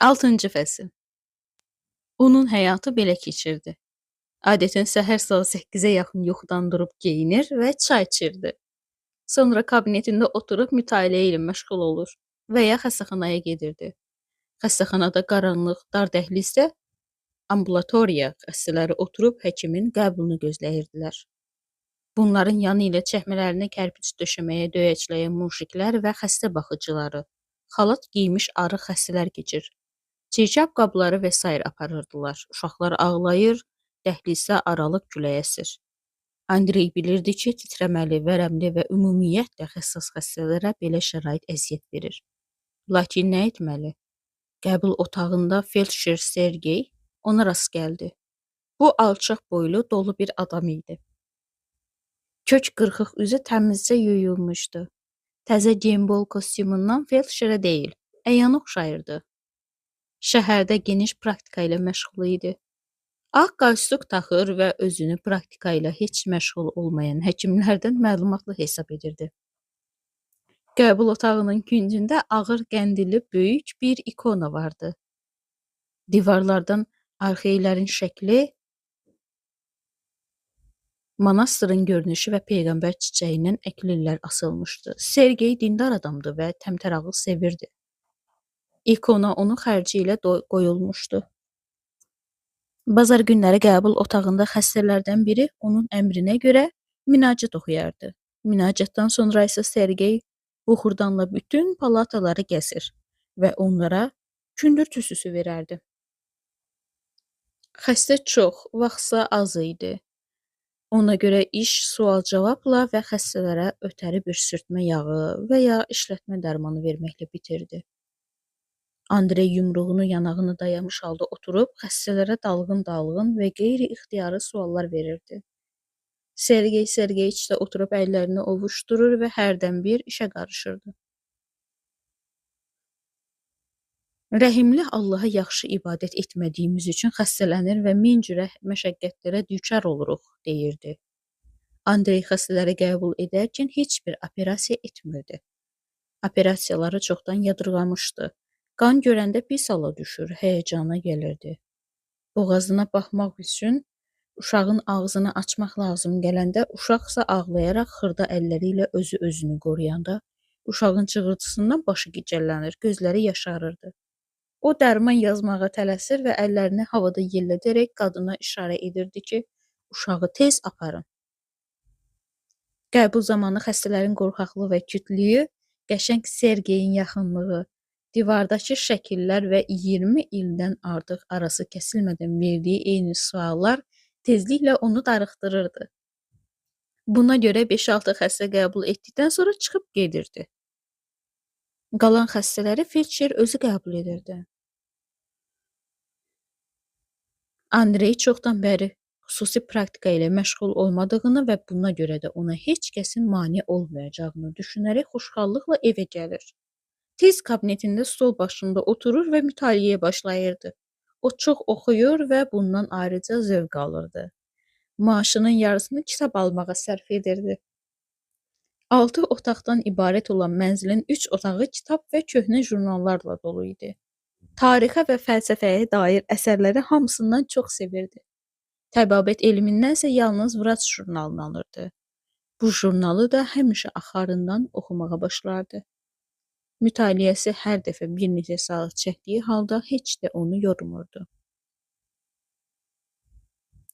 6-cı fəsil. Onun həyatı belə keçirdi. Adətən səhər saat 8-ə yaxın yuxudan durub geyinir və çay içirdi. Sonra kabinetində oturub mütaliə ilə məşğul olur və ya xəstəxanaya gedirdi. Xəstəxanada qaranlıq, dar dəhlizdə ambulatoriya xəstələri oturub həkimin qəbulunu gözləyirdilər. Bunların yanı ilə çəkmələrini kərpic döşəməyə döyəcləyən mujiklər və xəstə baxıcıları, xalat giymiş arıq xəstələr keçir. Çirkab qabları və s. aparırdılar. Uşaqlar ağlayır, dəhlizdə aralıq külək əsir. Andrey bilirdi ki, titrəməli, vərəmli və ümumiyyətlə həssas xəstələrə belə şərait əziyyət verir. Lakin nə etməli? Qəbul otağında felçer Sergey ona rast gəldi. Bu alçaq boylu, dolu bir adam idi. Kök qırxıq üzü təmizcə yuyulmuşdu. Təzə gembol kostyumundan felçerə deyil, əyana oxşayırdı. Şəhərdə geniş praktika ilə məşğul idi. Ağ qalstuk taxır və özünü praktika ilə heç məşğul olmayan həkimlərdən məlumatlı hesab edirdi. Qəbul otağının küncündə ağır qəndilli böyük bir ikona vardı. Divarlardan arxeylərin şəkli, manastırın görünüşü və peyğəmbər çiçəyindən əklillər asılmışdı. Sergey dindar adamdı və təmtərağı sevirdi. İkona onun xərci ilə qoyulmuşdu. Bazar günləri qəbul otağında xəstələrdən biri onun əmrinə görə münacat oxuyardı. Münacatdan sonra isə Sergey buxurdanla bütün palataları gəzir və onlara kündür tüsüsü verərdi. Xəstə çox, vaxtsa az idi. Ona görə iş sual-cavabla və xəstələrə ötəri bir sürtmə yağı və ya işlətmə dərmanı verməklə bitirdi. Andrey yumruğunu yanağına dayamış halda oturub xəstələrə dalğın-dalğın və qeyri-ixtiyari suallar verirdi. Sergey Sergeyiç də oturub əllərini ovuşdurur və hərdən bir işə qarışırdı. Rəhimli Allaha yaxşı ibadət etmədiyimiz üçün xəstələnir və min cürə məşəqqətlərə düçar oluruq, deyirdi. Andrey xəstələri qəbul edərkən heç bir operasiya etmirdi. Operasiyaları çoxdan yadırğamışdı. Qan görəndə pis hala düşür, həyəcana gəlirdi. Boğazına baxmaq üçün uşağın ağzını açmaq lazım gələndə, uşaqsa ağlayaraq xırda əlləri ilə özünü qoruyanda, uşağın çığırtısından başı gicəllənir, gözləri yaşarırdı. O dərman yazmağa tələsir və əllərini havada yellədərək qadına işarə edirdi ki, uşağı tez aparın. Qəbul zamanı xəstələrin qorxaqlığı və kütlüyü, qəşəng Sergeyin yaxınlığı, divardakı şəkillər və 20 ildən artıq arası kəsilmədən verdiyi eyni suallar tezliklə onu darıxdırırdı. Buna görə 5-6 xəstə qəbul etdikdən sonra çıxıb gedirdi. Qalan xəstələri felçer özü qəbul edirdi. Andrey çoxdan bəri xüsusi praktika ilə məşğul olmadığını və buna görə də ona heç kəsin mane olmayacağını düşünərək xoşxallıqla evə gəlir. Tez kabinetində stol başında oturur və mütaliəyə başlayırdı. O çox oxuyur və bundan ayrıca zövq alırdı. Maaşının yarısını kitab almağa sərf edirdi. 6 otaqdan ibarət olan mənzilin 3 otağı kitab və köhnə jurnallarla dolu idi. Tarixə və fəlsəfəyə dair əsərləri hamısından çox sevirdi. Təbabət elmindən isə yalnız Vraç jurnalını alırdı. Bu jurnalı da həmişə axarından oxumağa başlardı. Mütaliəsi hər dəfə bir neçə saat çəkdiyi halda heç də onu yormurdu.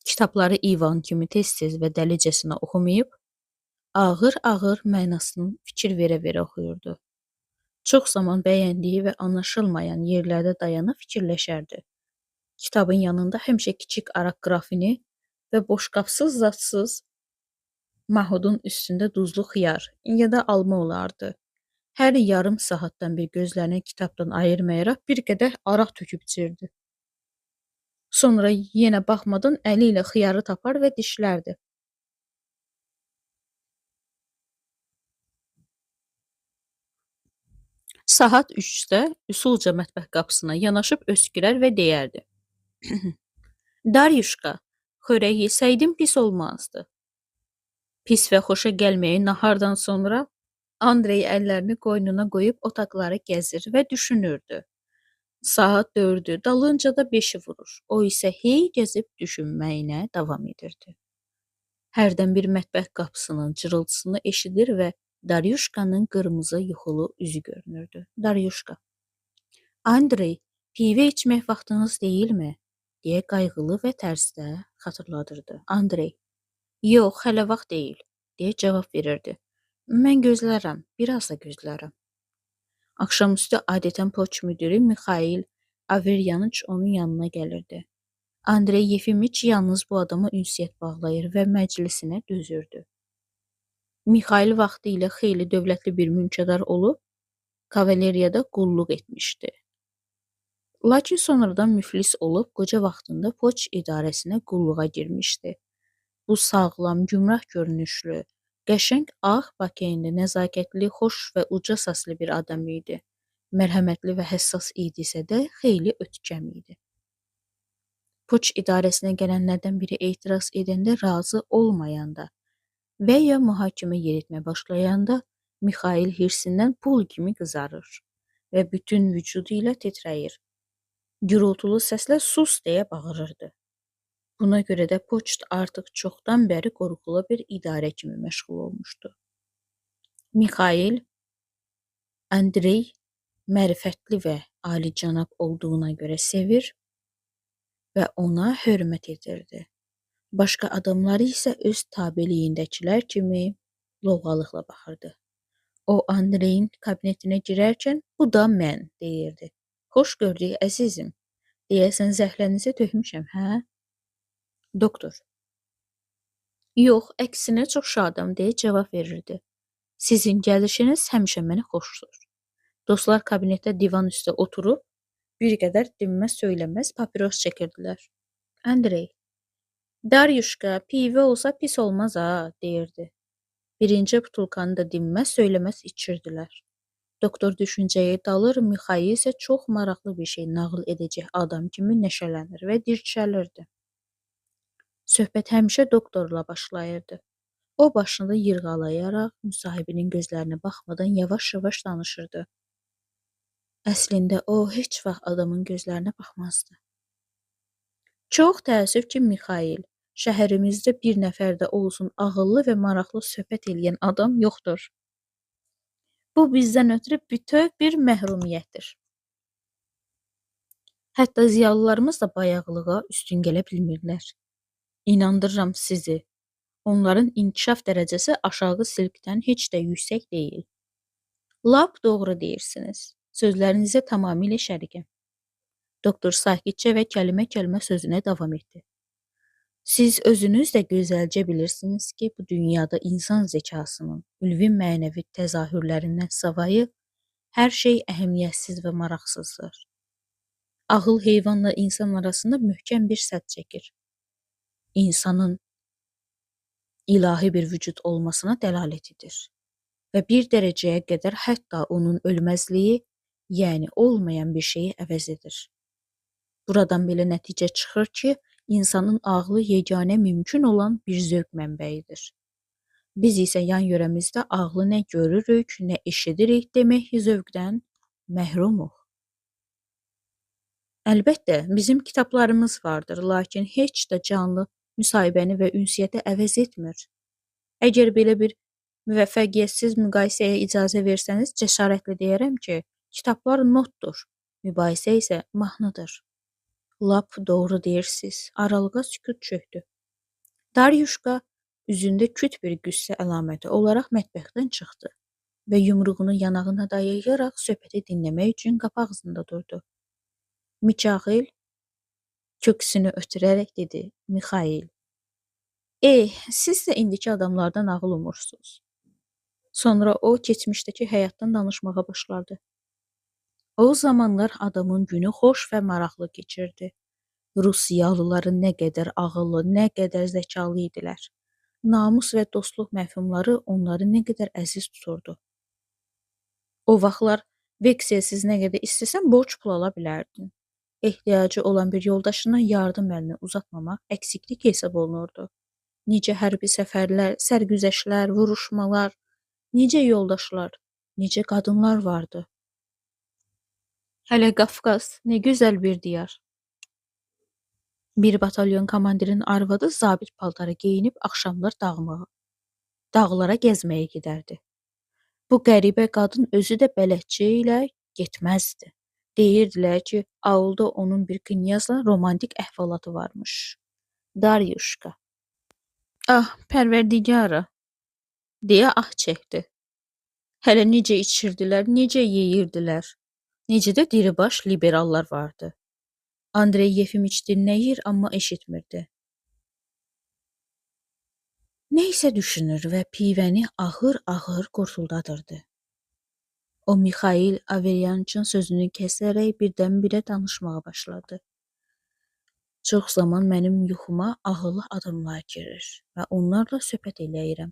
Kitabları İvan kimi tez-tez və dəlicəsinə oxumayıb, ağır-ağır mənasını fikir verə-verə oxuyurdu. Çox zaman bəyəndiyi və anlaşılmayan yerlərdə dayanıb fikirləşərdi. Kitabın yanında həmişə kiçik araq qrafini və boşqabsız zadsız mahudun üstündə duzlu xiyar ya da alma olardı. Hər yarım saatdan bir gözlərini kitabdan ayırmayaraq bir qədər araq töküb içirdi. Sonra yenə baxmadan əli ilə xiyarı tapar və dişlərdi. Saat 3-də üsulca mətbəx qapısına yanaşıb öskürər və deyərdi. Daryuşka, xörək yesəydim pis olmazdı. Pis və xoşa gəlməyi nahardan sonra, Andrey əllərini qoynuna qoyub otaqları gəzir və düşünürdü. Saat 4-dü, dalınca da 5-i vurur. O isə hey gəzib düşünməyinə davam edirdi. Hərdən bir mətbəx qapısının cırıltısını eşidir və Daryuşkanın qırmızı yuxulu üzü görünürdü. Daryuşka: "Andrey, pivə içmək vaxtınız deyilmi?" deyə qayğılı və tərzdə xatırladırdı. Andrey: "Yox, hələ vaxt deyil", deyə cavab verirdi. "Mən gözlərəm, biraz da gözlərəm." Axşamüstü adətən poçt müdiri Mixail Averyaniç onun yanına gəlirdi. Andrey Yefimiç yalnız bu adama ünsiyyət bağlayır və məclisinə dözürdü. Mixail vaxtilə xeyli dövlətli bir mülkədar olub, kavaleriyada qulluq etmişdi. Lakin sonradan müflis olub, qoca vaxtında poçt idarəsinə qulluğa girmişdi. Bu sağlam, gümrah görünüşlü, qəşəng ağ bakeyində nəzakətli, xoş və uca səsli bir adam idi. Mərhəmətli və həssas idisə də xeyli ötkəm idi. Poçt idarəsinə gələnlərdən biri etiraz edəndə razı olmayanda və ya mühakimə yeritmə başlayanda Mixail hirsindən pul kimi qızarır və bütün vücudu ilə titrəyir. Gürültülü səslə sus deyə bağırırdı. Buna görə də poçt artıq çoxdan bəri qorxulu bir idarə kimi məşğul olmuşdu. Mixail, Andrey mərifətli və alicənab olduğuna görə sevir və ona hörmət edirdi. Başqa adamları isə öz tabeliyindəkilər kimi lovğalıqla baxırdı. O, Andreyin kabinetinə girərkən, bu da mən, deyirdi. Xoş gördük, əzizim. Deyəsən zəhlənizi tökmüşəm, hə? Doktor. Yox, əksinə çox şadam, deyə cavab verirdi. Sizin gəlişiniz həmişə məni xoşdur. Dostlar kabinetdə divan üstə oturub, bir qədər dinməz söyləməz papiros çəkirdilər. Andrey, Daryuşka, pivə olsa pis olmaz ha, deyirdi. Birinci butulkanı da dinməz söyləməz içirdilər. Doktor düşüncəyə dalır, Mixail isə çox maraqlı bir şey nağıl edəcək adam kimi nəşələnir və dirçəlirdi. Söhbət həmişə doktorla başlayırdı. O başını yırğalayaraq müsahibinin gözlərinə baxmadan yavaş-yavaş danışırdı. Əslində o heç vaxt adamın gözlərinə baxmazdı. Çox təəssüf ki, Mixail, şəhərimizdə bir nəfər də olsun ağıllı və maraqlı söhbət eləyən adam yoxdur. Bu bizdən ötürü bütöv bir məhrumiyyətdir. Hətta ziyalılarımız da bayağılığa üstün gələ bilmirlər. İnandırıram sizi, onların inkişaf dərəcəsi aşağı silkdən heç də yüksək deyil. Lap doğru deyirsiniz. Sözlərinizə tamamilə şərikəm. Doktor sakitcə və kəlmə-kəlmə sözünə davam etdi. Siz özünüz də gözəlcə bilirsiniz ki, bu dünyada insan zəkasının ülvi mənəvi təzahürlərindən savayı hər şey əhəmiyyətsiz və maraqsızdır. Ağıl heyvanla insan arasında möhkəm bir sədd çəkir. İnsanın ilahi bir vücud olmasına dəlalət edir və bir dərəcəyə qədər hətta onun ölməzliyi, yəni olmayan bir şeyi əvəz edir. Buradan belə nəticə çıxır ki, insanın ağlı yeganə mümkün olan bir zövq mənbəyidir. Biz isə yan-yörəmizdə ağlı nə görürük, nə eşidirik demək zövqdən məhrumuq. Əlbəttə, bizim kitablarımız vardır, lakin heç də canlı müsahibəni və ünsiyyəti əvəz etmir. Əgər belə bir müvəffəqiyyətsiz müqayisəyə icazə versəniz, cəsarətlə deyərəm ki, kitablar notdur, mübahisə isə mahnıdır. Lap doğru deyirsiz, aralığa sükut çökdü. Daryuşka üzündə küt bir qüssə əlaməti olaraq mətbəxdən çıxdı və yumruğunu yanağına dayayaraq söhbəti dinləmək üçün qapı ağzında durdu. Mixail köksünü ötürərək dedi. Mixail. Siz də indiki adamlardan ağıl umursunuz. Sonra o, keçmişdəki həyatdan danışmağa başladı. O zamanlar adamın günü xoş və maraqlı keçirdi. Rusiyalıları nə qədər ağıllı, nə qədər zəkalı idilər. Namus və dostluq məfhumları onları nə qədər əziz tuturdu. O vaxtlar vekselsiz nə qədər istəsən borc pul ala bilərdin. Ehtiyacı olan bir yoldaşına yardım əlini uzatmamaq əksiklik hesab olunurdu. Necə hərbi səfərlər, sərgüzəştlər, vuruşmalar, necə yoldaşlar, necə qadınlar vardı. Hələ Qafqaz nə gözəl bir diyar. Bir batalyon komandirinin arvadı zabit paltarı geyinib axşamlar dağlara gəzməyə gedərdi. Bu qəribə qadın özü də bələdçi ilə getməzdi. Deyirdilər ki, aulda onun bir knyazla romantik əhvalatı varmış. Daryuşka. Ah, pərverdigara, deyə ah çəkdi. Hələ necə içirdilər, necə yeyirdilər. Necə də diribaş liberallar vardı. Andrey Yefimiç dinləyir, amma eşitmirdi. Nə isə düşünür və pivəni ağır-ağır qurtuldadırdı. O, Mikhail Averyançın sözünü kəsərək birdən-birə danışmağa başladı. Çox zaman mənim yuxuma ağıllı adamlar girir və onlarla söhbət eləyirəm.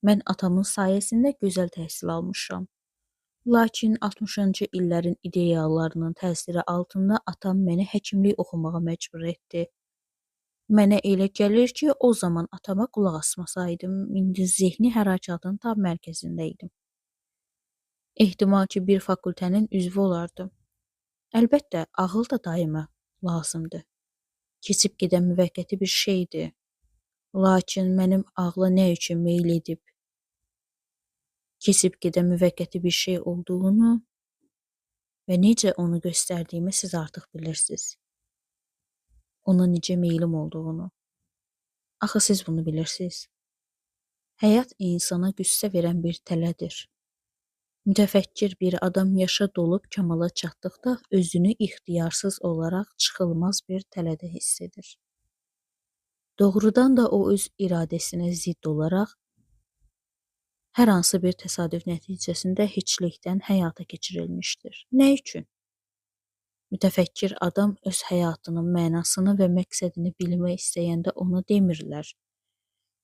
Mən atamın sayəsində gözəl təhsil almışam. Lakin 60-cı illərin ideyalarının təsiri altında atam məni həkimlik oxumağa məcbur etdi. Mənə elə gəlir ki, o zaman atama qulaq asmasaydım, indi zehni hərəkatın tam mərkəzində idim. Ehtimal ki, bir fakültənin üzvü olardım. Əlbəttə, ağıl da daima lazımdır. Keçib gedən müvəqqəti bir şeydir. Lakin mənim ağla nə üçün meyl edib, keçib gedən müvəqqəti bir şey olduğunu və necə onu göstərdiyimi siz artıq bilirsiniz. Ona necə meylim olduğunu. Axı siz bunu bilirsiniz. Həyat insana qüssə verən bir tələdir. Mütəfəkkir bir adam yaşa dolub kamala çatdıqda özünü ixtiyarsız olaraq çıxılmaz bir tələdə hiss edir. Doğrudan da o öz iradəsinə zidd olaraq hər hansı bir təsadüf nəticəsində heçlikdən həyata keçirilmişdir. Nə üçün? Mütəfəkkir adam öz həyatının mənasını və məqsədini bilmək istəyəndə ona demirlər.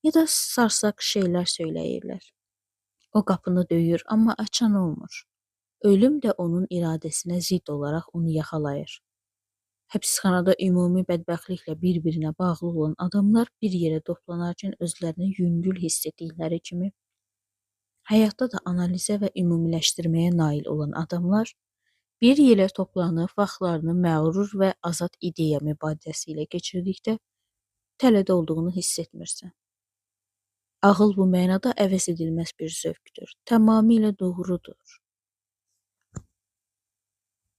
Ya da sarsaq şeylər söyləyirlər. O qapını döyür, amma açan olmur. Ölüm də onun iradəsinə zidd olaraq onu yaxalayır. Həbsxanada ümumi bədbəxtliklə bir-birinə bağlı olan adamlar bir yerə toplanarkən özlərini yüngül hiss etdikləri kimi, həyatda da analizə və ümumiləşdirməyə nail olan adamlar bir yerə toplanıb vaxtlarını məğrur və azad ideya mübadiləsində ilə keçirdikdə tələdə olduğunu hiss etmirsən. Ağıl bu mənada əvəz edilməz bir zövqdür. Tamamilə doğrudur.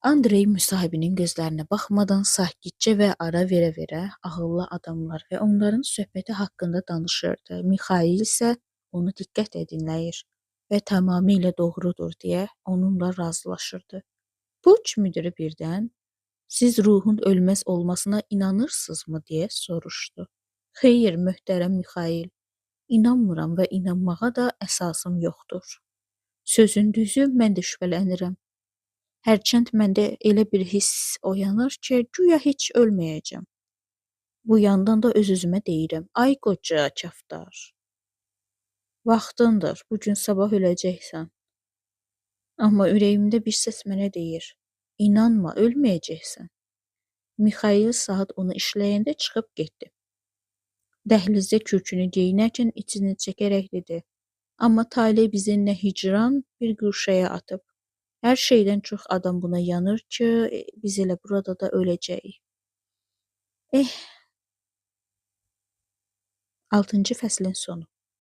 Andrey müsahibinin gözlərinə baxmadan sakitcə və ara verə-verə ağıllı adamlar və onların söhbəti haqqında danışırdı. Mikhail isə onu diqqətlə dinləyir və tamamilə doğrudur deyə onunla razılaşırdı. Poçt müdiri birdən, siz ruhun ölməz olmasına inanırsınızmı deyə soruşdu. Xeyr, möhtərəm Mikhail, inanmıram və inanmağa da əsasım yoxdur. Sözün düzü, mən də şübhələnirəm. Hərçənd məndə elə bir hiss oyanır ki, güya heç ölməyəcəm. Bu yandan da öz-özümə deyirəm, ay qoca kaftar. Vaxtındır, bugün sabah öləcəksən. Amma ürəyimdə bir səs mənə deyir, inanma, ölməyəcəksən. Mikhail saat onu işləyəndə çıxıb getdi. Dəhlizdə kürkünü geyinərkən içini çəkərək dedi, amma talih bizi nə hicran bir quşaya atıb. Hər şeydən çox adam buna yanır ki, biz elə burada da öləcəyik. 6-cı fəslin sonu.